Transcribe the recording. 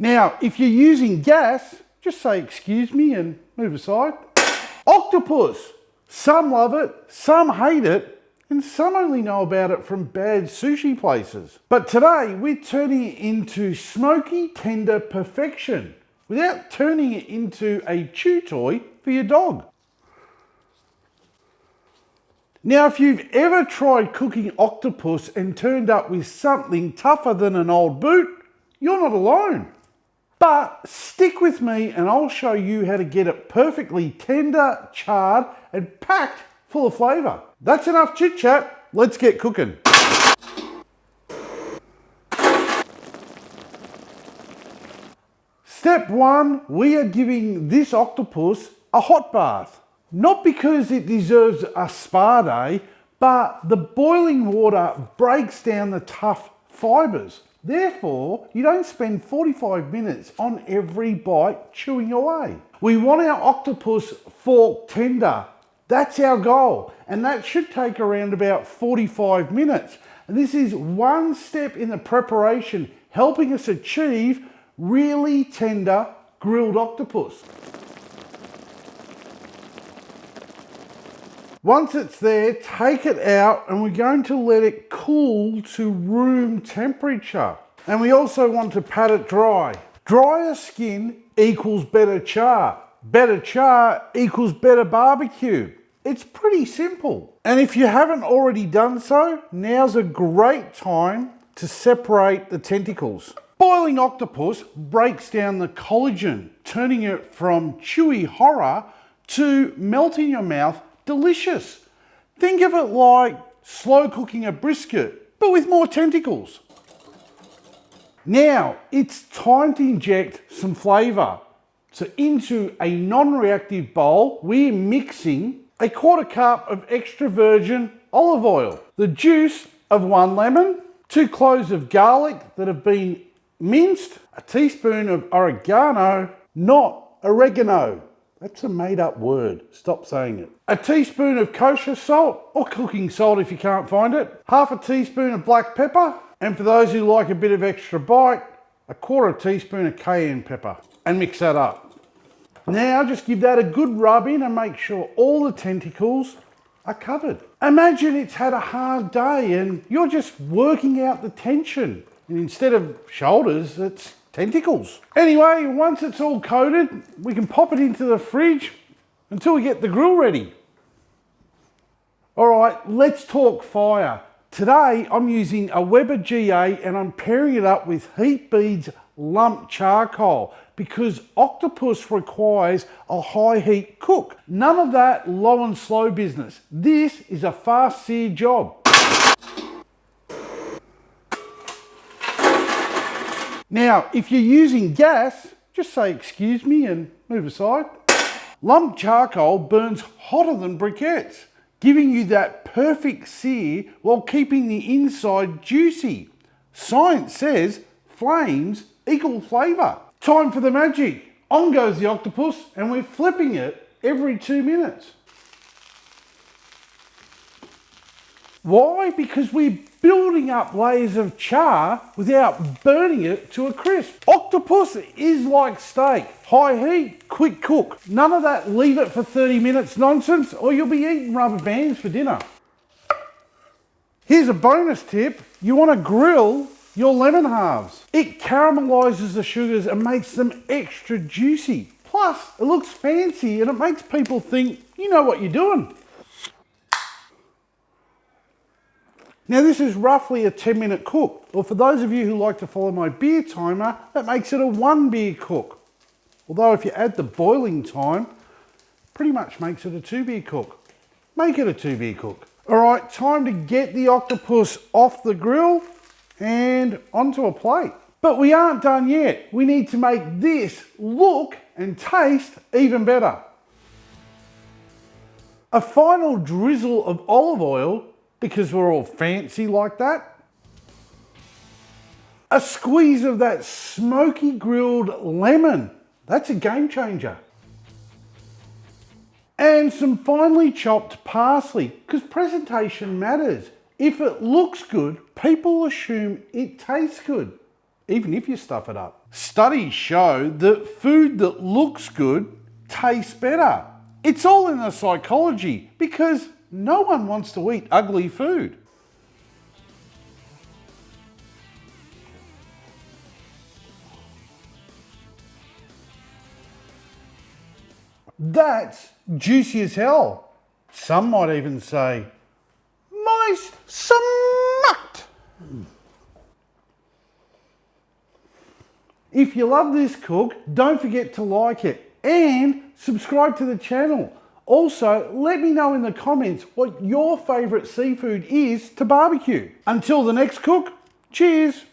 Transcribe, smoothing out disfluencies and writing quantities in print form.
Now, if you're using gas, just say excuse me and move aside. Octopus. Some love it, some hate it, and some only know about it from bad sushi places. But today, we're turning it into smoky, tender perfection without turning it into a chew toy for your dog. Now, if you've ever tried cooking octopus and turned up with something tougher than an old boot, you're not alone. But stick with me and I'll show you how to get it perfectly tender, charred, and packed full of flavour. That's enough chit chat, let's get cooking. Step one, we are giving this octopus a hot bath. Not because it deserves a spa day, but the boiling water breaks down the tough fibres. Therefore, you don't spend 45 minutes on every bite chewing away. We want our octopus fork tender. That's our goal, and that should take around about 45 minutes. And this is one step in the preparation, helping us achieve really tender grilled octopus. Once it's there, take it out and we're going to let it cool to room temperature. And we also want to pat it dry. Drier skin equals better char. Better char equals better barbecue. It's pretty simple. And if you haven't already done so, now's a great time to separate the tentacles. Boiling octopus breaks down the collagen, turning it from chewy horror to melt in your mouth delicious. Think of it like slow cooking a brisket, but with more tentacles. Now, it's time to inject some flavour. So into a non-reactive bowl, we're mixing a 1/4 cup of extra virgin olive oil, the juice of 1 lemon, 2 cloves of garlic that have been minced, a teaspoon of oregano, not oregano. That's a made up word, stop saying it. A teaspoon of kosher salt, or cooking salt if you can't find it. 1/2 teaspoon of black pepper. And for those who like a bit of extra bite, a 1/4 teaspoon of cayenne pepper. And mix that up. Now just give that a good rub in and make sure all the tentacles are covered. Imagine it's had a hard day and you're just working out the tension. And instead of shoulders, it's tentacles. Anyway, once it's all coated, we can pop it into the fridge until we get the grill ready. All right, let's talk fire. Today, I'm using a Weber GA and I'm pairing it up with Heat Beads lump charcoal because octopus requires a high heat cook. None of that low and slow business. This is a fast sear job. Now, if you're using gas, just say excuse me and move aside. Lump charcoal burns hotter than briquettes, giving you that perfect sear while keeping the inside juicy. Science says flames equal flavour. Time for the magic. On goes the octopus and we're flipping it every 2 minutes. Why? Because we're building up layers of char without burning it to a crisp. Octopus is like steak. High heat, quick cook. None of that leave it for 30 minutes nonsense or you'll be eating rubber bands for dinner. Here's a bonus tip. You want to grill your lemon halves. It caramelizes the sugars and makes them extra juicy. Plus, it looks fancy and it makes people think you know what you're doing. Now this is roughly a 10-minute cook, or for those of you who like to follow my beer timer, that makes it a 1 beer cook. Although if you add the boiling time, pretty much makes it a 2 beer cook. Make it a 2 beer cook. All right, time to get the octopus off the grill and onto a plate. But we aren't done yet. We need to make this look and taste even better. A final drizzle of olive oil, because we're all fancy like that. A squeeze of that smoky grilled lemon. That's a game changer. And some finely chopped parsley, because presentation matters. If it looks good, people assume it tastes good. even if you stuff it up. Studies show that food that looks good tastes better. It's all in the psychology because no one wants to eat ugly food. That's juicy as hell. Some might even say, moist, smoked. If you love this cook, don't forget to like it and subscribe to the channel. Also, let me know in the comments what your favourite seafood is to barbecue. Until the next cook, cheers.